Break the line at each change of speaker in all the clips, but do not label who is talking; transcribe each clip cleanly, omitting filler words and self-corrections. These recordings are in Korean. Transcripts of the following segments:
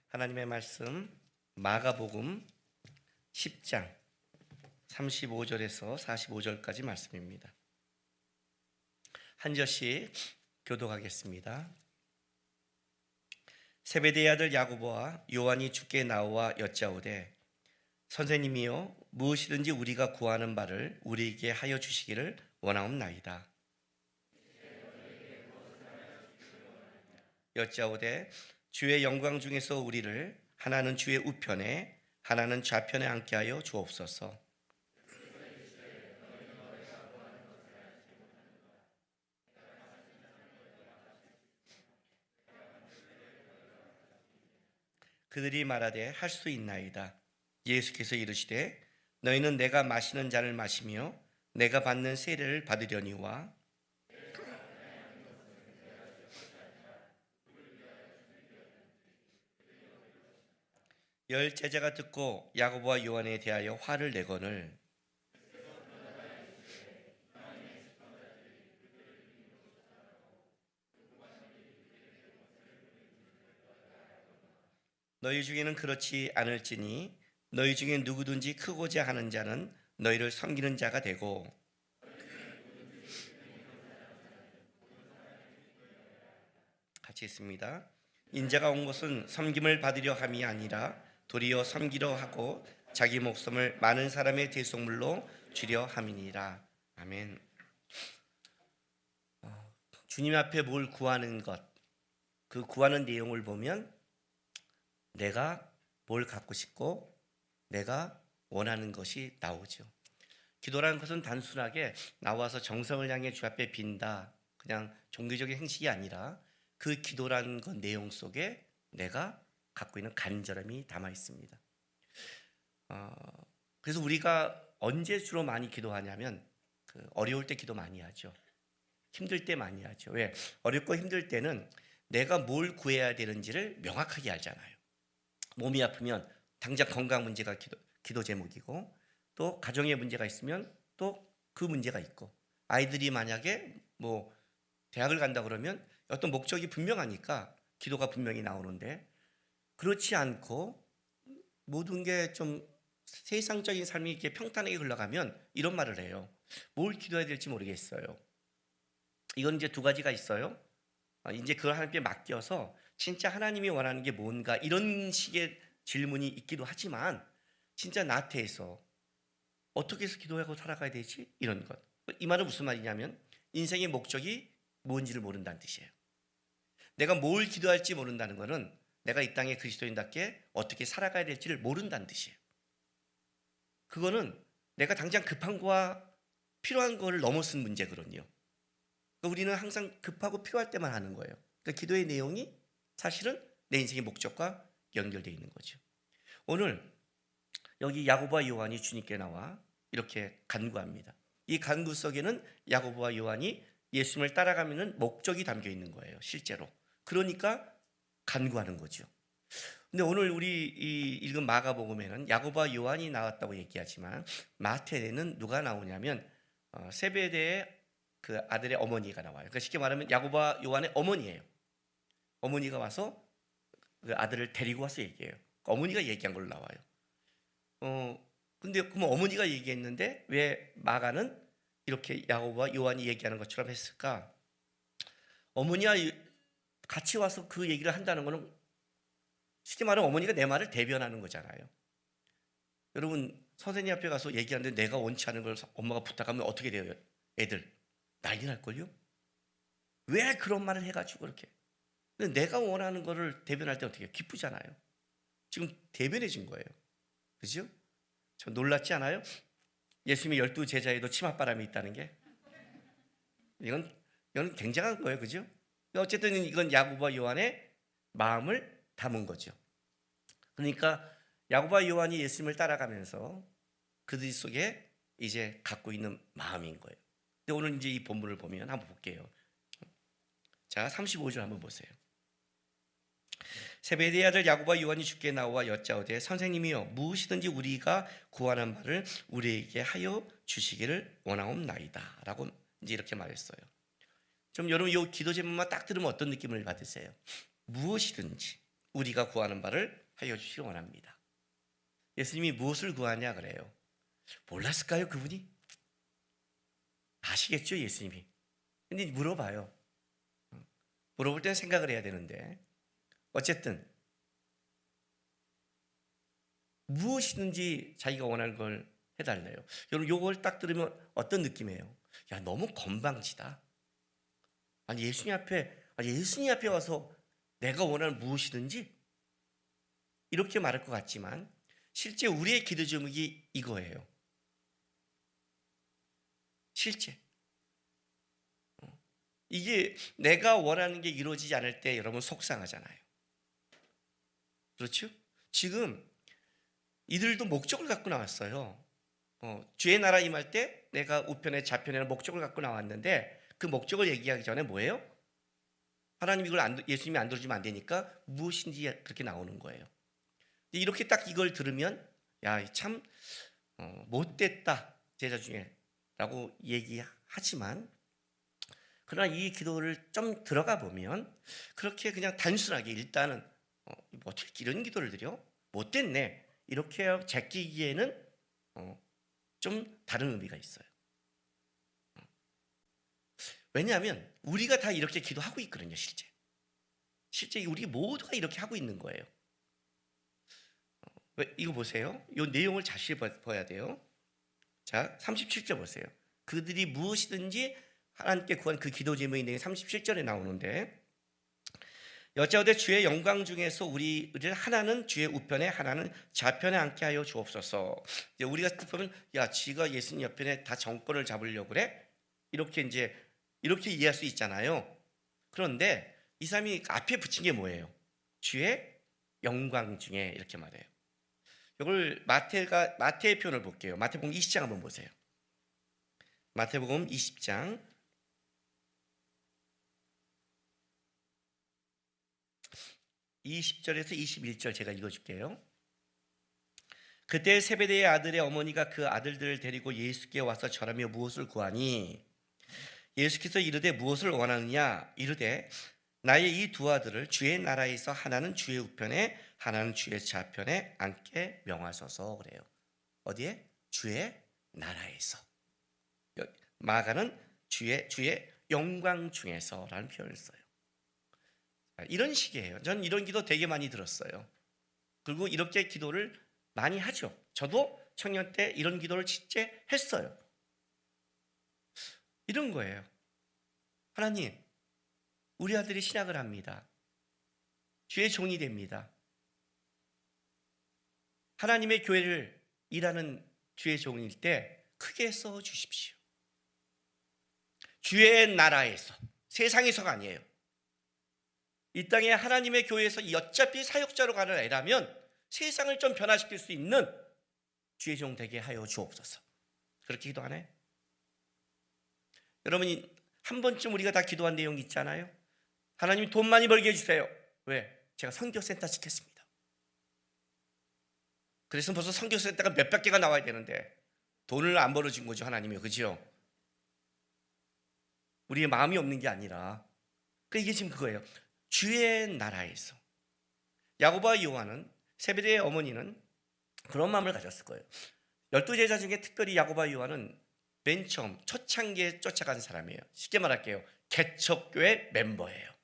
하나님의 말씀 마가복음 10장 35절에서 45절까지 말씀입니다. 한 절씩 교독하겠습니다. 세베대의 아들 야고보와 요한이 주께 나와 여짜오되 선생님이여 무엇이든지 우리가 구하는 바를 우리에게 하여 주시기를 원하옵나이다. 여짜오되 주의 영광 중에서 우리를 하나는 주의 우편에 하나는 좌편에 앉게 하여 주옵소서. 그들이 말하되 할 수 있나이다. 예수께서 이르시되 너희는 내가 마시는 잔을 마시며 내가 받는 세례를 받으려니와 열 제자가 듣고 야고보와 요한에 대하여 화를 내거늘 너희 중에는 그렇지 않을지니 너희 중에 누구든지 크고자 하는 자는 너희를 섬기는 자가 되고 같이 있습니다. 인자가 온 것은 섬김을 받으려 함이 아니라 도리어 섬기려 하고 자기 목숨을 많은 사람의 대속물로 주려 함이니라. 아멘. 주님 앞에 뭘 구하는 것, 그 구하는 내용을 보면 내가 뭘 갖고 싶고 내가 원하는 것이 나오죠. 기도라는 것은 단순하게 나와서 정성을 향해 주 앞에 빈다, 그냥 종교적인 행식이 아니라 그 기도라는 것 내용 속에 내가 갖고 있는 간절함이 담아 있습니다. 그래서 우리가 언제 주로 많이 기도하냐면 어려울 때 기도 많이 하죠. 힘들 때 많이 하죠. 왜? 어렵고 힘들 때는 내가 뭘 구해야 되는지를 명확하게 알잖아요. 몸이 아프면 당장 건강 문제가 기도 제목이고, 또 가정에 문제가 있으면 또 그 문제가 있고, 아이들이 만약에 뭐 대학을 간다 그러면 어떤 목적이 분명하니까 기도가 분명히 나오는데, 그렇지 않고 모든 게 좀 세상적인 삶이 이렇게 평탄하게 흘러가면 이런 말을 해요. 뭘 기도해야 될지 모르겠어요. 이건 이제 두 가지가 있어요. 이제 그걸 하나님께 맡겨서 진짜 하나님이 원하는 게 뭔가, 이런 식의 질문이 있기도 하지만 진짜 나태해서 어떻게 해서 기도하고 살아가야 되지? 이런 것. 이 말은 무슨 말이냐면 인생의 목적이 뭔지를 모른다는 뜻이에요. 내가 뭘 기도할지 모른다는 것은 내가 이 땅에 그리스도인답게 어떻게 살아가야 될지를 모른다는 뜻이에요. 그거는 내가 당장 급한 거와 필요한 거를 넘어선 문제거든요. 그러니까 우리는 항상 급하고 필요할 때만 하는 거예요. 그러니까 기도의 내용이 사실은 내 인생의 목적과 연결되어 있는 거죠. 오늘 여기 야고보와 요한이 주님께 나와 이렇게 간구합니다. 이 간구 속에는 야고보와 요한이 예수님을 따라가는 목적이 담겨 있는 거예요, 실제로. 그러니까 간구하는 거죠. 근데 오늘 우리 읽은 마가복음에는 야고보와 요한이 나왔다고 얘기하지만 마태에는 누가 나오냐면 세베대의 그 아들의 어머니가 나와요. 그러니까 쉽게 말하면 야고보와 요한의 어머니예요. 어머니가 와서 그 아들을 데리고 와서 얘기해요. 어머니가 얘기한 걸로 나와요. 근데 그럼 어머니가 얘기했는데 왜 마가는 이렇게 야고보와 요한이 얘기하는 것처럼 했을까? 어머니와 같이 와서 그 얘기를 한다는 것은 쉽게 말하면 어머니가 내 말을 대변하는 거잖아요. 여러분, 선생님 앞에 가서 얘기하는데 내가 원치 않은 걸 엄마가 부탁하면 어떻게 돼요? 애들 난리 날걸요? 왜 그런 말을 해가지고 그렇게. 근데 내가 원하는 거를 대변할 때 어떻게 해요? 기쁘잖아요. 지금 대변해 준 거예요. 그죠? 저 놀랍지 않아요? 예수님의 12 제자에도 치맛바람이 있다는 게. 이건 굉장한 거예요. 그죠? 어쨌든 이건 야고보와 요한의 마음을 담은 거죠. 그러니까 야고보와 요한이 예수님을 따라가면서 그들 속에 이제 갖고 있는 마음인 거예요. 근데 오늘 이제 이 본문을 보면 한번 볼게요. 자, 35절 한번 보세요. 세베대의 아들 야고보와 요한이 주께 나와 여짜오되 선생님이여 무엇이든지 우리가 구하는 바를 우리에게 하여 주시기를 원하옵나이다 라고 이제 이렇게 말했어요. 좀 여러분 이 기도 제목만 딱 들으면 어떤 느낌을 받으세요? 무엇이든지 우리가 구하는 바를 하여 주시기 원합니다. 예수님이 무엇을 구하냐 그래요. 몰랐을까요 그분이? 아시겠죠 예수님이. 근데 물어봐요. 물어볼 때는 생각을 해야 되는데 어쨌든 무엇이든지 자기가 원하는 걸 해달래요. 여러분 요걸 딱 들으면 어떤 느낌이에요? 야 너무 건방지다. 아니 예수님 앞에 와서 내가 원하는 무엇이든지 이렇게 말할 것 같지만 실제 우리의 기도 제목이 이거예요. 실제 이게 내가 원하는 게 이루어지지 않을 때 여러분 속상하잖아요. 그렇죠? 지금 이들도 목적을 갖고 나왔어요. 주의 나라 임할 때 내가 우편에 좌편에는 목적을 갖고 나왔는데 그 목적을 얘기하기 전에 뭐예요? 하나님 이걸 예수님이 안 들어주면 안 되니까 무엇인지 그렇게 나오는 거예요. 이렇게 딱 이걸 들으면 야 참 못됐다 제자 중에 라고 얘기하지만 그러나 이 기도를 좀 들어가 보면 그렇게 그냥 단순하게 일단은 어떻게 이런 기도를 드려? 못됐네 이렇게 제끼기에는 좀 다른 의미가 있어요. 왜냐하면 우리가 다 이렇게 기도하고 있거든요. 실제 우리 모두가 이렇게 하고 있는 거예요. 이거 보세요. 이 내용을 자세히 봐야 돼요. 자 37절 보세요. 그들이 무엇이든지 하나님께 구한 그 기도 제목이 37절에 나오는데 여짜오되 주의 영광 중에서 우리를 하나는 주의 우편에 하나는 좌편에 앉게 하여 주옵소서. 우리가 보면 야 지가 예수님 옆편에 다 정권을 잡으려고 그래? 이렇게 이해할 수 있잖아요. 그런데 이 사람이 앞에 붙인 게 뭐예요? 주의 영광 중에 이렇게 말해요. 이걸 마태의 표현을 볼게요. 마태복음 20장 한번 보세요. 마태복음 20장 20절에서 21절 제가 읽어줄게요. 그때 세베대의 아들의 어머니가 그 아들들을 데리고 예수께 와서 절하며 무엇을 구하니 예수께서 이르되 무엇을 원하느냐 이르되 나의 이 두 아들을 주의 나라에서 하나는 주의 우편에 하나는 주의 좌편에 앉게 명하소서 그래요. 어디에? 주의 나라에서. 마가는 주의 영광 중에서라는 표현을 써요. 이런 식이에요. 전 이런 기도 되게 많이 들었어요. 그리고 이렇게 기도를 많이 하죠. 저도 청년 때 이런 기도를 진짜 했어요. 이런 거예요. 하나님, 우리 아들이 신학을 합니다. 주의 종이 됩니다. 하나님의 교회를 일하는 주의 종일 때 크게 써 주십시오. 주의 나라에서, 세상에서가 아니에요. 이 땅에 하나님의 교회에서 어차피 사역자로 가는 애라면 세상을 좀 변화시킬 수 있는 주의 종 되게 하여 주옵소서. 그렇게 기도 안 해요? 여러분이 한 번쯤 우리가 다 기도한 내용이 있잖아요. 하나님 돈 많이 벌게 해주세요. 왜? 제가 선교센터 짓겠습니다. 그래서 벌써 선교센터가 몇백 개가 나와야 되는데 돈을 안 벌어준 거죠. 하나님이. 그죠? 우리의 마음이 없는 게 아니라 이게 지금 그거예요. 주의 나라에서. 야고보와 요한은, 세베대의 어머니는 그런 마음을 가졌을 거예요. 12제자 중에 특별히 야고보와 요한은 맨 처음 초창기에 쫓아간 사람이에요. 쉽게 말할게요. 개척교회 멤버예요.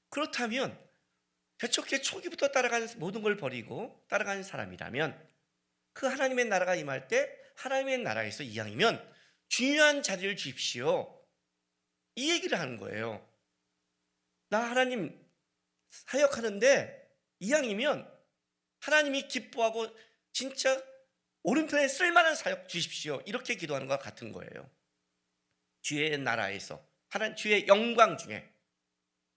그렇다면 개척교회 초기부터 따라가는 모든 걸 버리고 따라가는 사람이라면 그 하나님의 나라가 임할 때 하나님의 나라에서 이왕이면 중요한 자리를 주십시오. 이 얘기를 하는 거예요. 나 하나님 사역하는데 이왕이면 하나님이 기뻐하고 진짜 오른편에 쓸만한 사역 주십시오. 이렇게 기도하는 것과 같은 거예요. 주의 나라에서 하나님 주의 영광 중에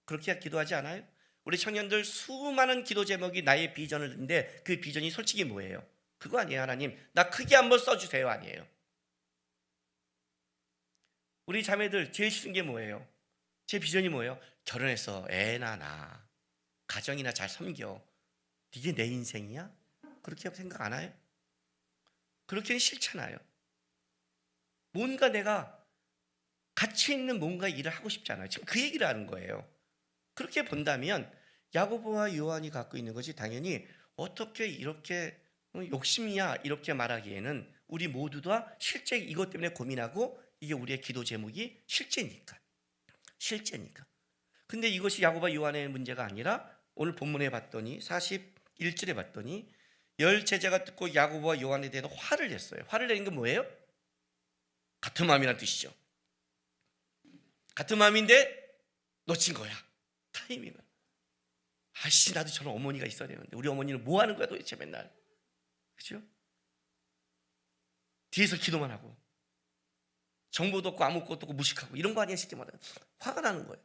그렇게 기도하지 않아요? 우리 청년들 수많은 기도 제목이 나의 비전을 듣는데 그 비전이 솔직히 뭐예요? 그거 아니에요. 하나님 나 크게 한번 써주세요 아니에요. 우리 자매들 제일 싫은 게 뭐예요? 제 비전이 뭐예요? 결혼해서 애나 낳아 가정이나 잘 섬겨. 이게 내 인생이야? 그렇게 생각 안 해요? 그렇게는 싫잖아요. 뭔가 내가 가치 있는 뭔가 일을 하고 싶잖아요. 지금 그 얘기를 하는 거예요. 그렇게 본다면 야고보와 요한이 갖고 있는 것이 당연히 어떻게 이렇게 욕심이야 이렇게 말하기에는 우리 모두 다 실제 이것 때문에 고민하고 이게 우리의 기도 제목이 실제니까. 근데 이것이 야고보와 요한의 문제가 아니라 오늘 본문에 봤더니 41절에 봤더니 열 제자가 듣고 야고보와 요한에 대해서 화를 냈어요. 화를 내는 게 뭐예요? 같은 마음이라는 뜻이죠. 같은 마음인데 놓친 거야. 타이밍을. 아씨, 나도 저런 어머니가 있어야 되는데 우리 어머니는 뭐 하는 거야 도대체 맨날. 그죠? 뒤에서 기도만 하고 정보도 없고 아무것도 없고 무식하고 이런 거 아니야 쉽게 말하면. 화가 나는 거예요.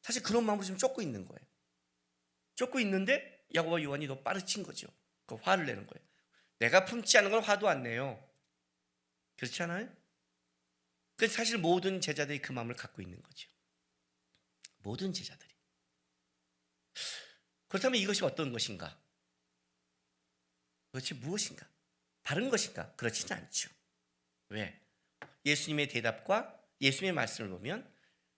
사실 그런 마음으로 지금 쫓고 있는 거예요. 쫓고 있는데 야고보와 요한이 더 빠르친 거죠. 그 화를 내는 거예요. 내가 품지 않은 걸 화도 안 내요. 그렇지 않아요? 그래서 사실 모든 제자들이 그 마음을 갖고 있는 거죠. 모든 제자들이. 그렇다면 이것이 어떤 것인가? 도대체 무엇인가? 바른 것인가? 그렇지는 않죠. 왜? 예수님의 대답과 예수님의 말씀을 보면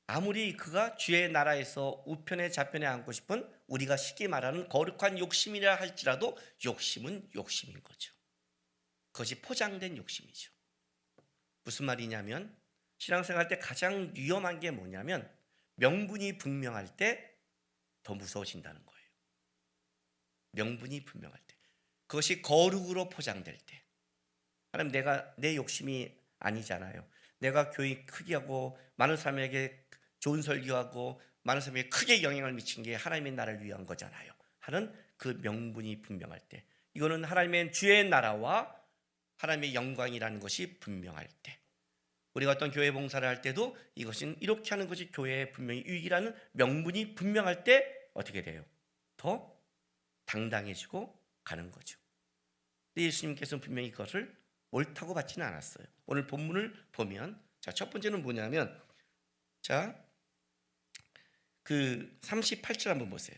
아무리 그가 주의 나라에서 우편에 좌편에 앉고 싶은 우리가 쉽게 말하는 거룩한 욕심이라 할지라도 욕심은 욕심인 거죠. 그것이 포장된 욕심이죠. 무슨 말이냐면 신앙생활 때 가장 위험한 게 뭐냐면 명분이 분명할 때 더 무서워진다는 거예요. 명분이 분명할 때. 그것이 거룩으로 포장될 때. 하나님, 내 욕심이 아니잖아요. 내가 교회 크게 하고 많은 사람에게 좋은 설교하고 많은 사람에게 크게 영향을 미친 게 하나님의 나라를 위한 거잖아요 하는 그 명분이 분명할 때, 이거는 하나님의 주의 나라와 하나님의 영광이라는 것이 분명할 때, 우리가 어떤 교회 봉사를 할 때도 이것은 이렇게 하는 것이 교회의 분명히 유익이라는 명분이 분명할 때 어떻게 돼요? 더 당당해지고 가는 거죠. 근데 예수님께서는 분명히 그것을 옳다고 받지는 않았어요. 오늘 본문을 보면 첫 번째는 뭐냐면 그 38절 한번 보세요.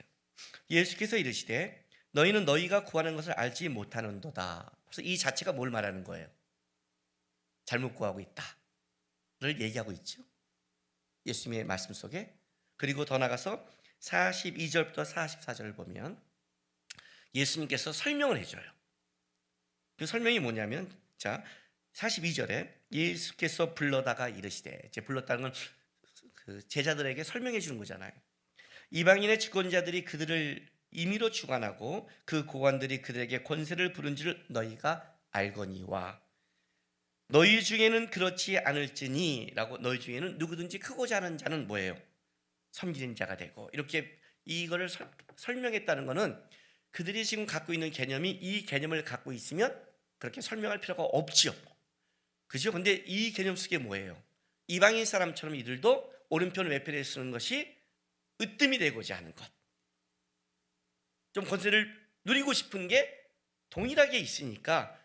예수께서 이르시되 너희는 너희가 구하는 것을 알지 못하는도다. 그래서 이 자체가 뭘 말하는 거예요? 잘못 구하고 있다를 얘기하고 있죠. 예수님의 말씀 속에. 그리고 더 나가서 42절부터 44절을 보면 예수님께서 설명을 해줘요. 그 설명이 뭐냐면 42절에 예수께서 불러다가 이르시되, 불렀다는 건 그 제자들에게 설명해 주는 거잖아요. 이방인의 주권자들이 그들을 임의로 주관하고 그 고관들이 그들에게 권세를 부른 줄 너희가 알거니와 너희 중에는 그렇지 않을지니 라고, 너희 중에는 누구든지 크고자 하는 자는 뭐예요? 섬기는 자가 되고, 이렇게 이거를 설명했다는 것은 그들이 지금 갖고 있는 개념이 이 개념을 갖고 있으면 그렇게 설명할 필요가 없죠. 그죠? 근데 이 개념 속에 뭐예요? 이방인 사람처럼 이들도 오른편 왼편에 쓰는 것이 으뜸이 되고자 하는 것, 좀 권세를 누리고 싶은 게 동일하게 있으니까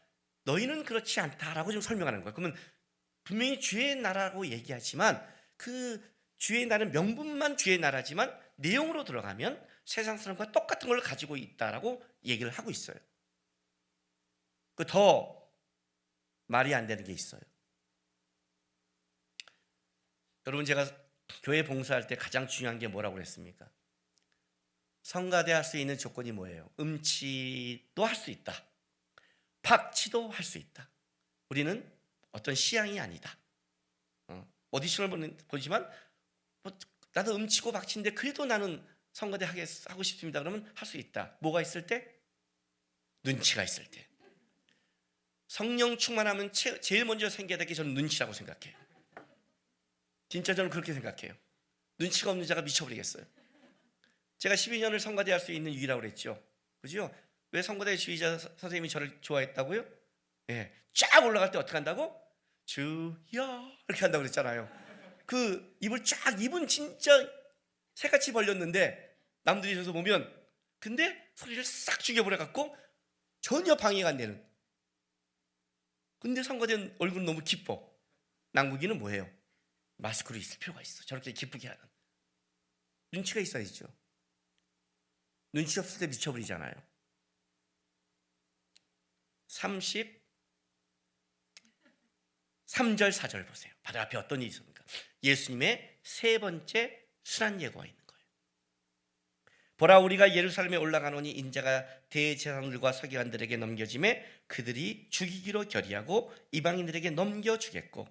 너희는 그렇지 않다라고 좀 설명하는 거예요. 그러면 분명히 주의 나라라고 얘기하지만 그 주의 나라는 명분만 주의 나라지만 내용으로 들어가면 세상 사람과 똑같은 걸 가지고 있다라고 얘기를 하고 있어요. 그 더 말이 안 되는 게 있어요. 여러분, 제가 교회 봉사할 때 가장 중요한 게 뭐라고 그랬습니까? 성가대 할 수 있는 조건이 뭐예요? 음치도 할 수 있다, 박치도 할 수 있다. 우리는 어떤 시향이 아니다. 오디션을 보지만 나도 음치고 박치인데 그래도 나는 성가대 하고 싶습니다. 그러면 할 수 있다. 뭐가 있을 때? 눈치가 있을 때. 성령 충만하면 제일 먼저 생겨야 될 게 저는 눈치라고 생각해요. 진짜 저는 그렇게 생각해요. 눈치가 없는 자가 미쳐버리겠어요. 제가 12년을 성가대 할 수 있는 이유라고 그랬죠. 그죠? 왜 성가대 지휘자 선생님이 저를 좋아했다고요? 예, 쫙 올라갈 때 어떻게 한다고? 주여 이렇게 한다고 그랬잖아요. 그 입을 쫙, 입은 진짜 새같이 벌렸는데 남들이 저서 보면, 근데 소리를 싹 죽여버려갖고 전혀 방해가 안 되는. 근데 성가대는 얼굴은 너무 기뻐. 남국이는 뭐예요? 마스크로 있을 필요가 있어. 저렇게 기쁘게 하는. 눈치가 있어야죠. 눈치 없을 때 미쳐버리잖아요. 33절 4절 보세요. 바로 앞에 어떤 일이 있습니까? 예수님의 세 번째 순환 예고가 있는 거예요. 보라, 우리가 예루살렘에 올라가노니 인자가 대제사장들과 서기관들에게 넘겨짐에 그들이 죽이기로 결의하고 이방인들에게 넘겨주겠고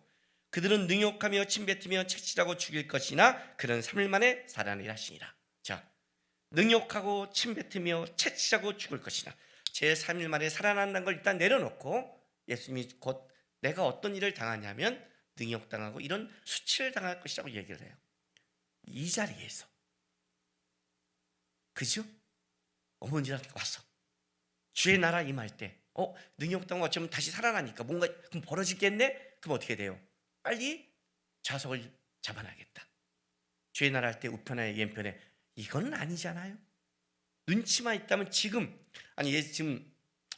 그들은 능욕하며 침뱉으며 채찍하고 죽일 것이나 그는 3일 만에 살아나리라 하시니라. 자, 능욕하고 침뱉으며 채찍하고 죽을 것이나 제 3일 만에 살아난다는 걸 일단 내려놓고 예수님이 곧 내가 어떤 일을 당하냐면 능욕당하고 이런 수치를 당할 것이라고 얘기를 해요. 이 자리에서, 그죠? 어머니랑 와서 주의 나라 임할 때 능욕당하고 어쩌면 다시 살아나니까 뭔가 그럼 벌어지겠네? 그럼 어떻게 돼요? 빨리 좌석을 잡아놔야겠다. 주의 나라 할 때 우편에 왼편에 이건 아니잖아요. 눈치만 있다면 지금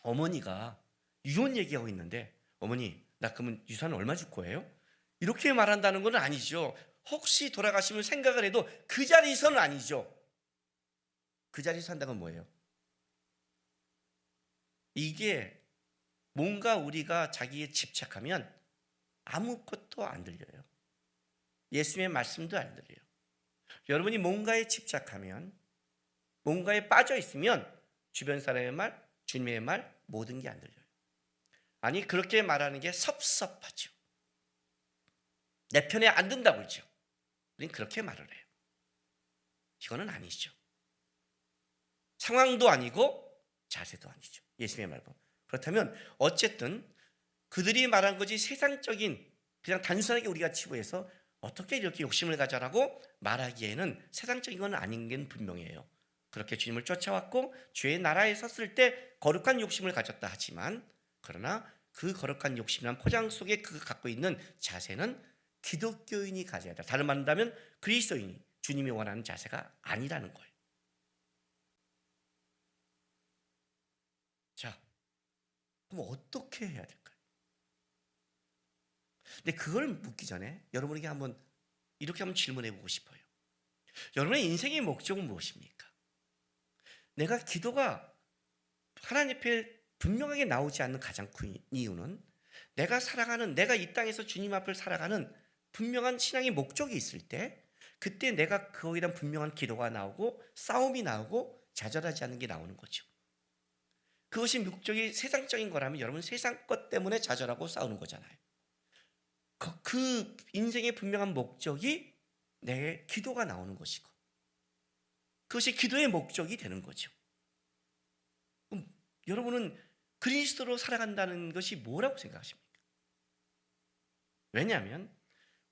어머니가 유언 얘기하고 있는데 어머니 나 그러면 유산 얼마 줄 거예요? 이렇게 말한다는 건 아니죠. 혹시 돌아가시면 생각을 해도 그 자리에서는 아니죠. 그 자리에서 한다는 건 뭐예요? 이게 뭔가 우리가 자기에 집착하면 아무것도 안 들려요. 예수님의 말씀도 안 들려요. 여러분이 뭔가에 집착하면, 뭔가에 빠져 있으면 주변 사람의 말, 주님의 말 모든 게 안 들려요. 아니 그렇게 말하는 게 섭섭하죠. 내 편에 안 든다고 그러죠. 우리는 그렇게 말을 해요. 이거는 아니죠. 상황도 아니고 자세도 아니죠. 예수님의 말 보면. 그렇다면 어쨌든 그들이 말한 것이 세상적인 그냥 단순하게 우리가 치부해서 어떻게 이렇게 욕심을 가져라고 말하기에는 세상적인 건 아닌 게 분명해요. 그렇게 주님을 쫓아왔고 주의 나라에 섰을 때 거룩한 욕심을 가졌다 하지만 그러나 그 거룩한 욕심이란 포장 속에 그 갖고 있는 자세는 기독교인이 가져야 한다. 다른 말 한다면 그리스도인이 주님이 원하는 자세가 아니라는 거예요. 자, 그럼 어떻게 해야 될까요? 근데 그걸 묻기 전에 여러분에게 이렇게 한번 질문해 보고 싶어요. 여러분의 인생의 목적은 무엇입니까? 내가 기도가 하나님 앞에 분명하게 나오지 않는 가장 큰 이유는 내가 이 땅에서 주님 앞을 살아가는 분명한 신앙의 목적이 있을 때 그때 내가 거기에 대한 분명한 기도가 나오고 싸움이 나오고 좌절하지 않는 게 나오는 거죠. 그것이 목적이 세상적인 거라면 여러분 세상 것 때문에 좌절하고 싸우는 거잖아요. 그 인생의 분명한 목적이 내 기도가 나오는 것이고 그것이 기도의 목적이 되는 거죠. 그럼 여러분은 그리스도로 살아간다는 것이 뭐라고 생각하십니까? 왜냐하면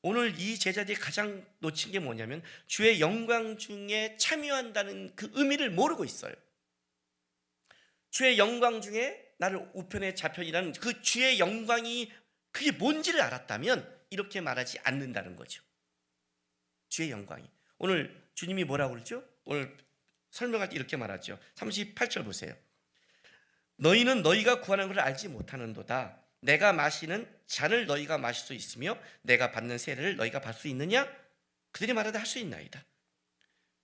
오늘 이 제자들이 가장 놓친 게 뭐냐면 주의 영광 중에 참여한다는 그 의미를 모르고 있어요. 주의 영광 중에 나를 우편에 잡혀이라는 그 주의 영광이 그게 뭔지를 알았다면 이렇게 말하지 않는다는 거죠. 주의 영광이. 오늘 주님이 뭐라고 그러죠? 오늘 설명할 때 이렇게 말하죠. 38절 보세요. 너희는 너희가 구하는 것을 알지 못하는도다. 내가 마시는 잔을 너희가 마실 수 있으며 내가 받는 세례를 너희가 받을 수 있느냐? 그들이 말하되 할 수 있나이다.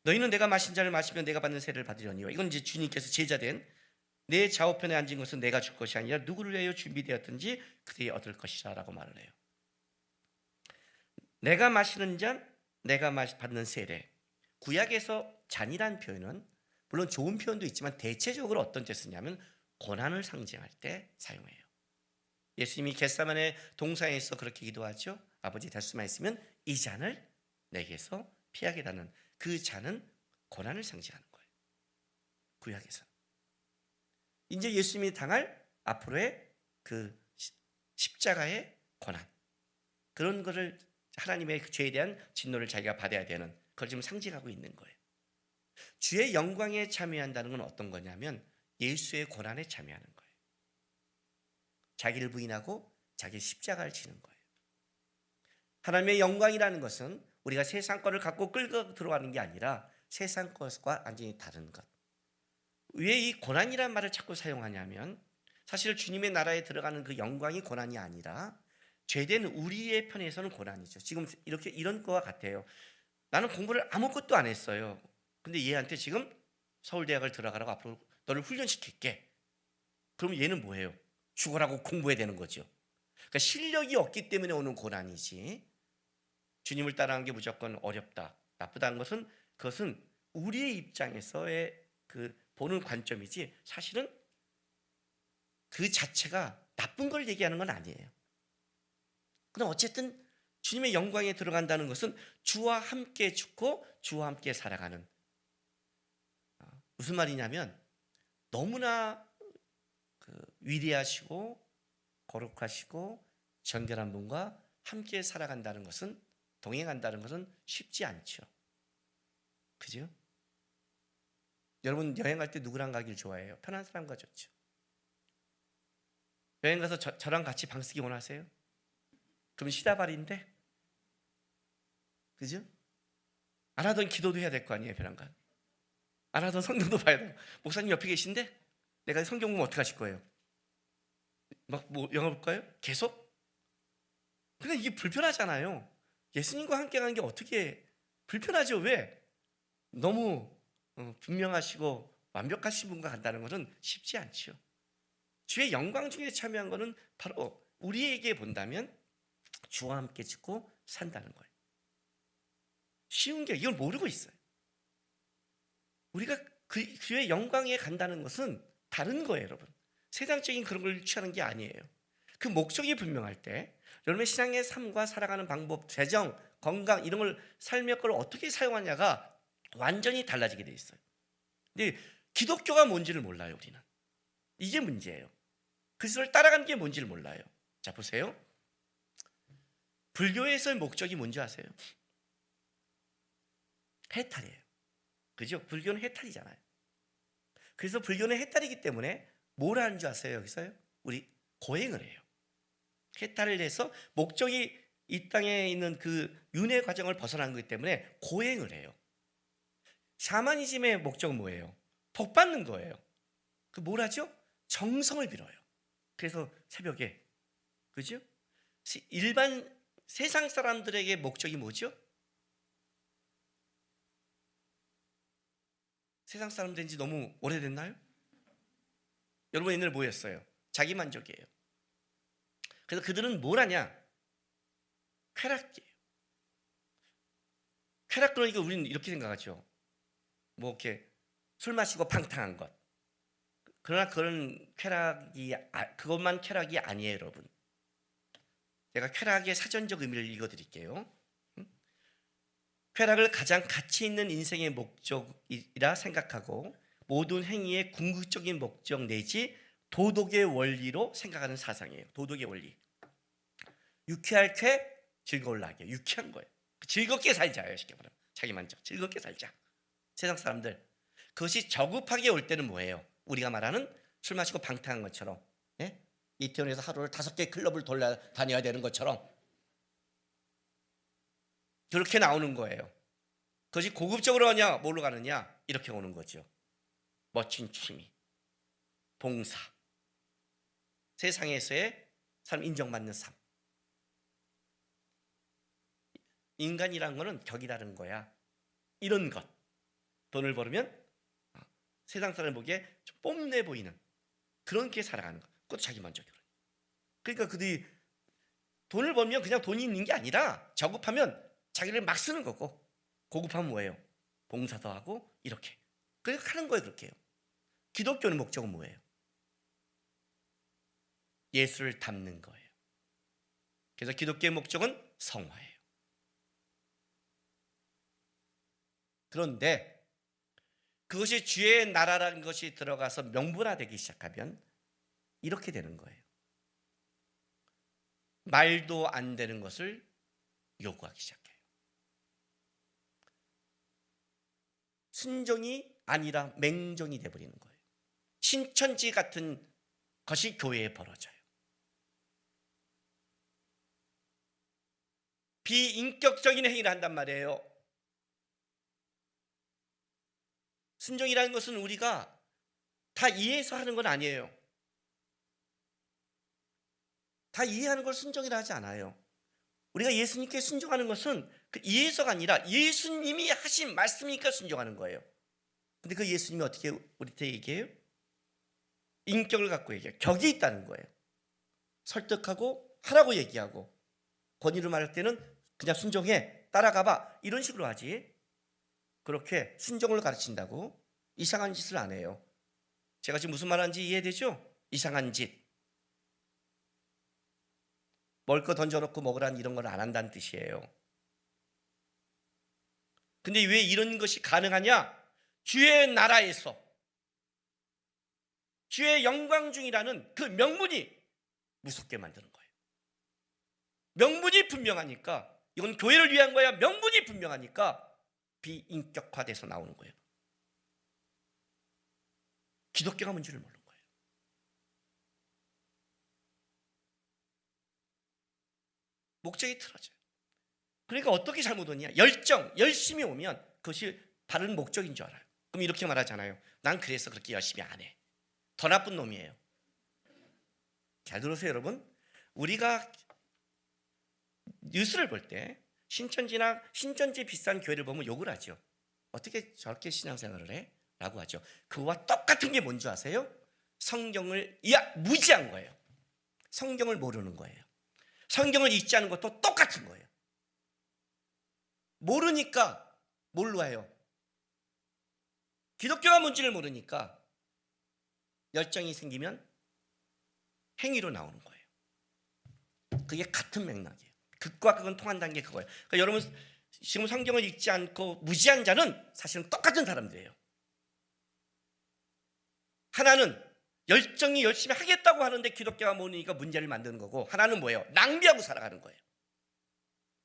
너희는 내가 마신 잔을 마시며 내가 받는 세례를 받으려니와. 이건 이제 주님께서 제자된 내 좌우편에 앉은 것은 내가 줄 것이 아니라 누구를 위하여 준비되었든지 그들이 얻을 것이라 라고 말을 해요. 내가 마시는 잔, 내가 받는 세례. 구약에서 잔이란 표현은 물론 좋은 표현도 있지만 대체적으로 어떤 때 쓰냐면 고난을 상징할 때 사용해요. 예수님이 겟세마네 동산에서 그렇게 기도하죠. 아버지 될 수만 있으면 이 잔을 내게서 피하게 하는 그 잔은 고난을 상징하는 거예요. 구약에서. 이제 예수님이 당할 앞으로의 그 십자가의 고난 그런 거를 하나님의 죄에 대한 진노를 자기가 받아야 되는 그걸 지금 상징하고 있는 거예요. 주의 영광에 참여한다는 건 어떤 거냐면 예수의 고난에 참여하는 거예요. 자기를 부인하고 자기 십자가를 지는 거예요. 하나님의 영광이라는 것은 우리가 세상 거를 갖고 끌고 들어가는 게 아니라 세상 것과 완전히 다른 것. 왜 이 고난이라는 말을 자꾸 사용하냐면 사실 주님의 나라에 들어가는 그 영광이 고난이 아니라 죄된 우리의 편에서는 고난이죠. 지금 이런 거와 같아요. 나는 공부를 아무것도 안 했어요. 근데 얘한테 지금 서울대학을 들어가라고 앞으로 너를 훈련시킬게. 그럼 얘는 뭐예요? 죽어라고 공부해야 되는 거죠. 그러니까 실력이 없기 때문에 오는 고난이지 주님을 따라가는 게 무조건 어렵다, 나쁘다는 것은 그것은 우리의 입장에서의 그 보는 관점이지 사실은 그 자체가 나쁜 걸 얘기하는 건 아니에요. 그럼 어쨌든 주님의 영광에 들어간다는 것은 주와 함께 죽고 주와 함께 살아가는, 무슨 말이냐면 너무나 위대하시고 거룩하시고 정결한 분과 함께 살아간다는 것은, 동행한다는 것은 쉽지 않죠. 그죠? 여러분 여행 갈 때 누구랑 가길 좋아해요? 편한 사람과 좋죠. 여행 가서 저랑 같이 방 쓰기 원하세요? 그럼 시다발인데, 그죠? 안 하던 기도도 해야 될 거 아니에요, 배란간. 안 하던 성경도 봐야 돼요. 목사님 옆에 계신데 내가 성경 보면 어떻게 하실 거예요? 막 뭐 영화 볼까요? 계속? 그러니까 이게 불편하잖아요. 예수님과 함께 가는 게 어떻게 불편하죠? 왜? 너무 분명하시고 완벽하신 분과 간다는 것은 쉽지 않죠. 주의 영광 중에 참여한 것은 바로 우리에게 본다면 주와 함께 죽고 산다는 거예요. 쉬운 게, 이걸 모르고 있어요. 우리가 주의 영광에 간다는 것은 다른 거예요, 여러분. 세상적인 그런 걸 취하는 게 아니에요. 그 목적이 분명할 때 여러분의 신앙의 삶과 살아가는 방법, 재정, 건강 이런 걸, 삶의 걸 어떻게 사용하냐가 완전히 달라지게 돼 있어요. 근데 기독교가 뭔지를 몰라요, 우리는. 이게 문제예요. 그리스도를 따라가는 게 뭔지를 몰라요. 자, 보세요. 불교에서의 목적이 뭔지 아세요? 해탈이에요. 그죠? 불교는 해탈이잖아요. 그래서 불교는 해탈이기 때문에 뭘 하는 줄 아세요? 여기서요? 우리 고행을 해요. 해탈을 해서 목적이 이 땅에 있는 그 윤회 과정을 벗어난 거기 때문에 고행을 해요. 샤머니즘의 목적은 뭐예요? 복 받는 거예요. 그 뭘 하죠? 정성을 빌어요. 그래서 새벽에, 그죠? 일반 세상 사람들에게 목적이 뭐죠? 세상 사람 된 지 너무 오래됐나요? 여러분 옛날에 뭐였어요? 자기만족이에요. 그래서 그들은 뭘 하냐? 쾌락이에요. 쾌락, 그러니까 우리는 이렇게 생각하죠. 뭐 이렇게 술 마시고 팡탕한 것. 그러나 그런 쾌락이, 그것만 쾌락이 아니에요, 여러분. 제가 쾌락의 사전적 의미를 읽어드릴게요. 쾌락을 가장 가치 있는 인생의 목적이라 생각하고 모든 행위의 궁극적인 목적 내지 도덕의 원리로 생각하는 사상이에요. 도덕의 원리. 유쾌할 쾌, 즐거울 낙이에요. 유쾌한 거예요. 즐겁게 살자예요, 쉽게 말하면. 자기 만족, 즐겁게 살자. 세상 사람들, 그것이 저급하게 올 때는 뭐예요? 우리가 말하는 술 마시고 방탕한 것처럼, 예? 이태원에서 하루를 5개 클럽을 돌아다녀야 되는 것처럼 그렇게 나오는 거예요. 그것이 고급적으로 가냐, 뭘로 가느냐, 이렇게 오는 거죠. 멋진 취미, 봉사, 세상에서의 삶 인정받는 삶. 인간이라는 거는 격이라는 거야. 이런 것, 돈을 벌으면 세상 사람 보기에 좀 뽐내 보이는 그런 게 살아가는 것. 그것도 자기 만족이에요. 그러니까 그들이 돈을 벌면 그냥 돈이 있는 게 아니라 저급하면 자기를 막 쓰는 거고, 고급하면 뭐예요? 봉사도 하고 이렇게. 그러니까 하는 거예요, 그렇게 해요. 기독교는 목적은 뭐예요? 예수를 닮는 거예요. 그래서 기독교의 목적은 성화예요. 그런데 그것이 주의 나라라는 것이 들어가서 명분화되기 시작하면 이렇게 되는 거예요. 말도 안 되는 것을 요구하기 시작해요. 순종이 아니라 맹종이 되어버리는 거예요. 신천지 같은 것이 교회에 벌어져요. 비인격적인 행위를 한단 말이에요. 순종이라는 것은 우리가 다 이해해서 하는 건 아니에요. 다 이해하는 걸 순종이라 하지 않아요. 우리가 예수님께 순종하는 것은 그 이해서가 아니라 예수님이 하신 말씀이니까 순종하는 거예요. 근데 그 예수님이 어떻게 우리한테 얘기해요? 인격을 갖고 얘기해요. 격이 있다는 거예요. 설득하고 하라고 얘기하고, 권위를 말할 때는 그냥 순종해, 따라가봐, 이런 식으로 하지. 그렇게 순종을 가르친다고 이상한 짓을 안 해요. 제가 지금 무슨 말하는지 이해되죠? 이상한 짓. 먹을 거 던져놓고 먹으라는 이런 걸 안 한다는 뜻이에요. 근데 왜 이런 것이 가능하냐? 주의 나라에서 주의 영광 중이라는 그 명분이 무섭게 만드는 거예요. 명분이 분명하니까, 이건 교회를 위한 거야. 명분이 분명하니까 비인격화돼서 나오는 거예요. 기독교가 뭔지를 모르는 거예요. 목적이 틀어져요. 그러니까 어떻게 잘못 오냐? 열심히 오면 그것이 바른 목적인 줄 알아요. 그럼 이렇게 말하잖아요. 난 그래서 그렇게 열심히 안 해. 더 나쁜 놈이에요. 잘 들으세요, 여러분. 우리가 뉴스를 볼 때 신천지 비싼 교회를 보면 욕을 하죠. 어떻게 저렇게 신앙생활을 해? 라고 하죠. 그거와 똑같은 게 뭔지 아세요? 성경을 무지한 거예요. 성경을 모르는 거예요. 성경을 읽지 않은 것도 똑같은 거예요. 모르니까 뭘로 해요? 기독교가 뭔지를 모르니까 열정이 생기면 행위로 나오는 거예요. 그게 같은 맥락이에요. 극과 극은 통한다는 게 그거예요. 그러니까 여러분 지금 성경을 읽지 않고 무지한 자는 사실은 똑같은 사람들이에요. 하나는 열정이 열심히 하겠다고 하는데 기독교가 모르니까 문제를 만드는 거고, 하나는 뭐예요? 낭비하고 살아가는 거예요.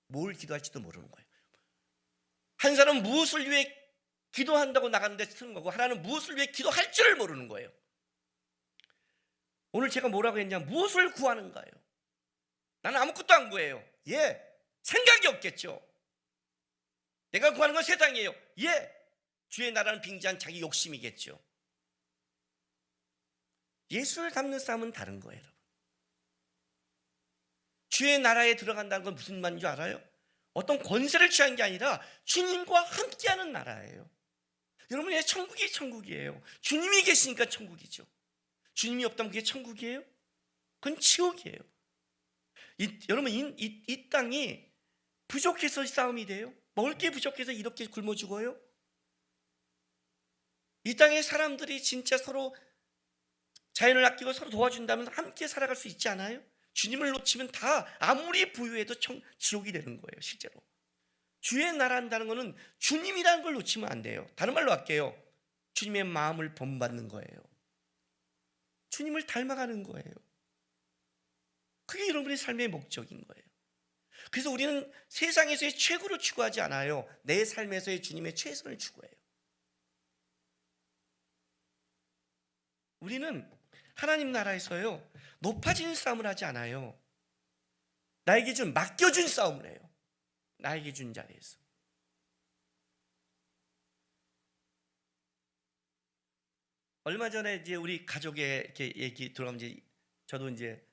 뭘 기도할지도 모르는 거예요. 한 사람은 무엇을 위해 기도한다고 나가는데 쓰는 거고, 하나는 무엇을 위해 기도할 줄을 모르는 거예요. 오늘 제가 뭐라고 했냐? 무엇을 구하는가요? 나는 아무것도 안 구해요. 예, 생각이 없겠죠. 내가 구하는 건 세상이에요. 예, 주의 나라는 빙자한 자기 욕심이겠죠. 예수를 닮는 싸움은 다른 거예요, 여러분. 주의 나라에 들어간다는 건 무슨 말인 줄 알아요? 어떤 권세를 취한 게 아니라 주님과 함께하는 나라예요. 여러분, 천국이 천국이에요. 주님이 계시니까 천국이죠. 주님이 없다면 그게 천국이에요? 그건 지옥이에요. 여러분, 이 땅이 부족해서 싸움이 돼요? 먹을 게 부족해서 이렇게 굶어 죽어요? 이 땅의 사람들이 진짜 서로 자연을 아끼고 서로 도와준다면 함께 살아갈 수 있지 않아요? 주님을 놓치면 다 아무리 부유해도 지옥이 되는 거예요, 실제로. 주의 나라 한다는 것은 주님이라는 걸 놓치면 안 돼요. 다른 말로 할게요. 주님의 마음을 본받는 거예요. 주님을 닮아가는 거예요. 그게 여러분의 삶의 목적인 거예요. 그래서 우리는 세상에서의 최고를 추구하지 않아요. 내 삶에서의 주님의 최선을 추구해요. 우리는 하나님 나라에서요, 높아지는 싸움을 하지 않아요. 나에게 맡겨준 싸움을 해요. 나에게 준 자리에서. 얼마 전에 이제 우리 가족의 이렇게 얘기 들어가면 이제 저도 이제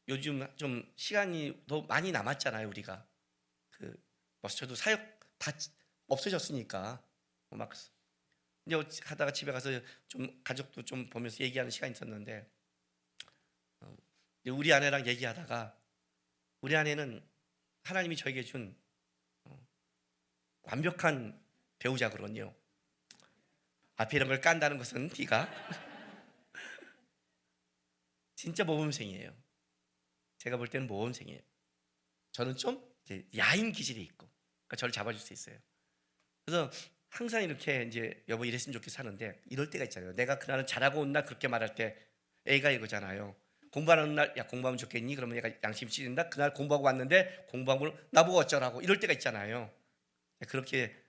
요즘 좀 시간이 더 많이 남았잖아요, 우리가. 저도 사역 다 없어졌으니까 막 이제 하다가 집에 가서 좀 가족도 좀 보면서 얘기하는 시간이 있었는데, 우리 아내랑 얘기하다가, 우리 아내는 하나님이 저에게 준 완벽한 배우자거든요. 앞에 이런 걸 깐다는 것은 B가 진짜 모범생이에요. 제가 볼 때는 모범생이에요. 저는 좀 야인 기질이 있고, 그러니까 저를 잡아줄 수 있어요. 그래서 항상 이렇게 이제 여보 이랬으면 좋겠어 하는데, 이럴 때가 있잖아요. 내가 그날은 잘하고 온 날 그렇게 말할 때 애가 이거잖아요. 공부하는 날, 야 공부하면 좋겠니? 그러면 얘가 양심 찌른다. 그날 공부하고 왔는데 공부하고 나보고 어쩌라고, 이럴 때가 있잖아요. 그렇게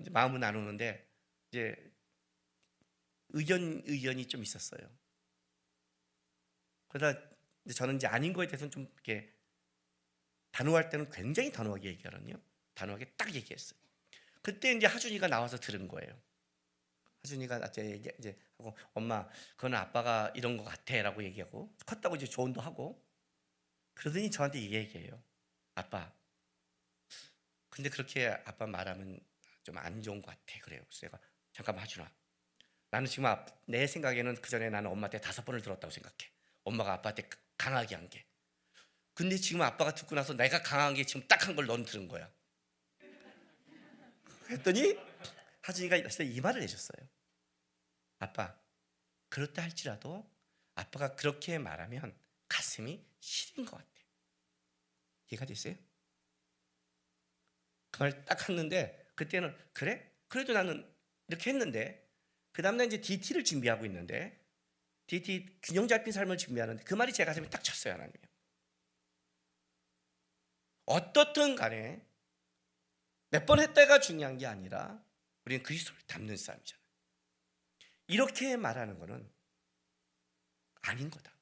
이제 마음은 나누는데 이제 의견이 좀 있었어요. 그러다 저는 이제 아닌 거에 대해서는 좀 이렇게 단호할 때는 굉장히 단호하게 얘기하거든요. 단호하게 딱 얘기했어요. 그때 이제 하준이가 나와서 들은 거예요. 하준이가 나한테 이제 하고, 엄마 그건 아빠가 이런 거 같아라고 얘기하고, 컸다고 이제 조언도 하고, 그러더니 저한테 이 얘기해요. 아빠, 근데 그렇게 아빠 말하면 좀 안 좋은 것 같아. 그래요. 그래서 제가 잠깐만 하준아, 나는 지금 내 생각에는 그 전에 나는 엄마한테 5번을 들었다고 생각해. 엄마가 아빠한테 강하게 한 게. 근데 지금 아빠가 듣고 나서 내가 강한 게 지금 딱 한 걸 넌 들은 거야. 했더니 하진이가 이 말을 해줬어요. 아빠, 그렇다 할지라도 아빠가 그렇게 말하면 가슴이 시린 것 같아. 이해가 됐어요? 그 말 딱 했는데 그때는 그래? 그래도 나는 이렇게 했는데 그 다음날 이제 DT를 준비하고 있는데 DT 균형 잡힌 삶을 준비하는데 그 말이 제 가슴에 딱 쳤어요. 하나님이 어떻든 간에 몇 번 했다가 중요한 게 아니라 우리는 그리스도를 닮는 삶이잖아요. 이렇게 말하는 거는 아닌 거다.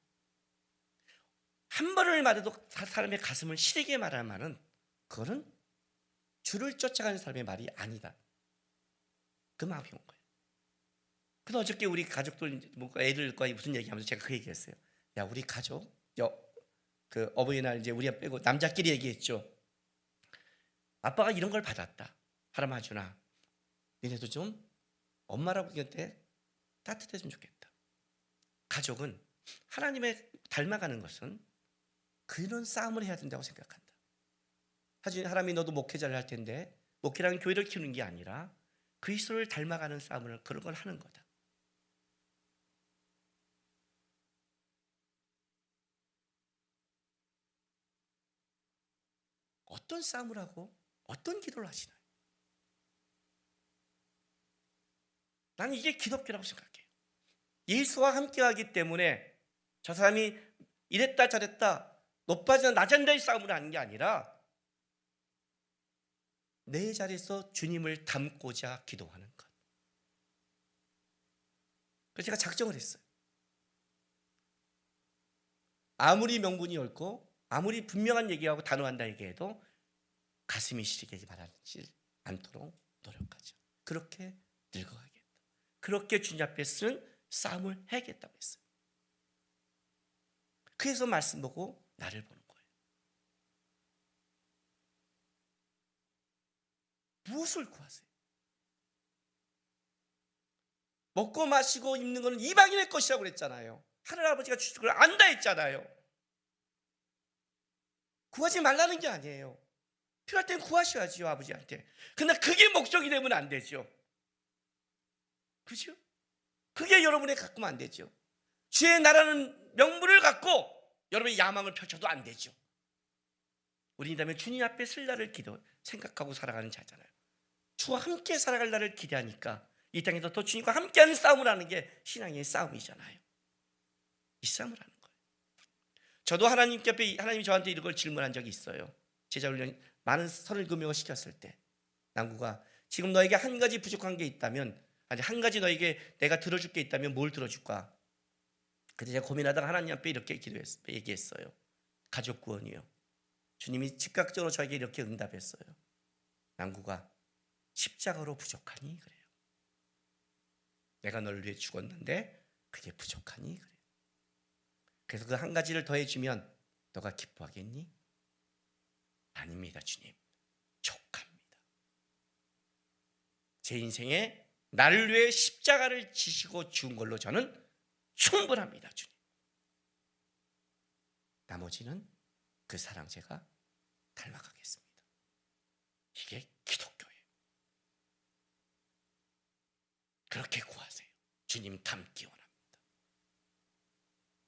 한 번을 말해도 사람의 가슴을 시리게 말하는 말은 그거는 주를 쫓아가는 사람의 말이 아니다. 그 마음이 온 거예요. 그래서 어저께 우리 가족들, 애들과 무슨 얘기하면서 제가 그 얘기했어요. 야, 우리 가족, 그 어버이날 이제 우리가 빼고 남자끼리 얘기했죠. 아빠가 이런 걸 받았다. 하람아주나, 니네도 좀 엄마라고 곁에 따뜻했으면 좋겠다. 가족은 하나님의 닮아가는 것은 그런 싸움을 해야 된다고 생각한다. 하지만 하람이 너도 목회자를 할 텐데 목회라는 교회를 키우는 게 아니라 그리스도를 닮아가는 싸움을 그런 걸 하는 거다. 어떤 싸움을 하고 어떤 기도를 하시나요? 나는 이게 기독교라고 생각해요. 예수와 함께하기 때문에 저 사람이 이랬다 저랬다 높아지나 낮아진다의 싸움을 하는 게 아니라 내 자리에서 주님을 닮고자 기도하는 것. 그래서 제가 작정을 했어요. 아무리 명분이 옳고 아무리 분명한 얘기하고 단호한다 얘기해도 가슴이 시리게 말하지 않도록 노력하죠. 그렇게 늙어가겠다. 그렇게 주님 앞에 쓰는 싸움을 해야겠다고 했어요. 그래서 말씀 보고 나를 보는 거예요. 무엇을 구하세요? 먹고 마시고 입는 것은 이방인의 것이라고 그랬잖아요. 하늘 아버지가 주실 걸 안다 했잖아요. 구하지 말라는 게 아니에요. 필요할 땐 구하셔야죠, 아버지한테. 근데 그게 목적이 되면 안 되죠. 그렇죠? 그게 여러분의 갖고는 안 되죠. 주의 나라는 명분을 갖고 여러분의 야망을 펼쳐도 안 되죠. 우리는 다음에 주님 앞에 설 날을 생각하고 살아가는 자잖아요. 주와 함께 살아갈 날을 기대하니까 이 땅에서 더 주님과 함께하는 싸움을 하는 게 신앙의 싸움이잖아요. 이 싸움을 하는 거예요. 저도 하나님께 앞에 하나님이 저한테 이런 걸 질문한 적이 있어요. 제자훈련 많은 37명을 시켰을 때 남구가 지금 너에게 한 가지 부족한 게 있다면, 아니 한 가지 너에게 내가 들어줄 게 있다면 뭘 들어줄까? 그때 제가 고민하다가 하나님 앞에 이렇게 얘기했어요. 가족 구원이요. 주님이 즉각적으로 저에게 이렇게 응답했어요. 남구가 십자가로 부족하니 그래요. 내가 널 위해 죽었는데 그게 부족하니 그래요. 그래서 그 한 가지를 더해주면 너가 기뻐하겠니? 아닙니다, 주님. 족합니다. 제 인생에 나를 위해 십자가를 지시고 죽은 걸로 저는 충분합니다, 주님. 나머지는 그 사랑 제가 닮아가겠습니다. 이게 기독교예요. 그렇게 구하세요. 주님 닮기 원합니다.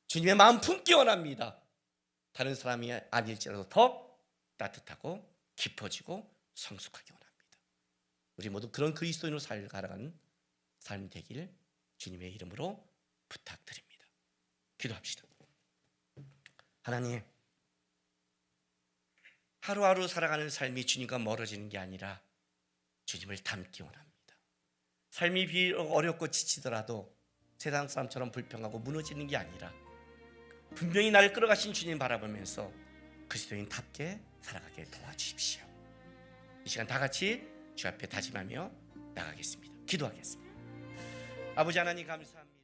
주님의 마음 품기 원합니다. 다른 사람이 아닐지라도 더 따뜻하고 깊어지고 성숙하게 원합니다. 우리 모두 그런 그리스도인으로 살아가는 삶이 되길 주님의 이름으로 부탁드립니다. 기도합시다. 하나님, 하루하루 살아가는 삶이 주님과 멀어지는 게 아니라 주님을 닮기 원합니다. 삶이 비록 어렵고 지치더라도 세상 사람처럼 불평하고 무너지는 게 아니라 분명히 나를 끌어가신 주님 바라보면서 그리스도인답게 살아가게 도와주십시오. 이 시간 다 같이 주 앞에 다짐하며 나가겠습니다. 기도하겠습니다. 아버지 하나님 감사합니다.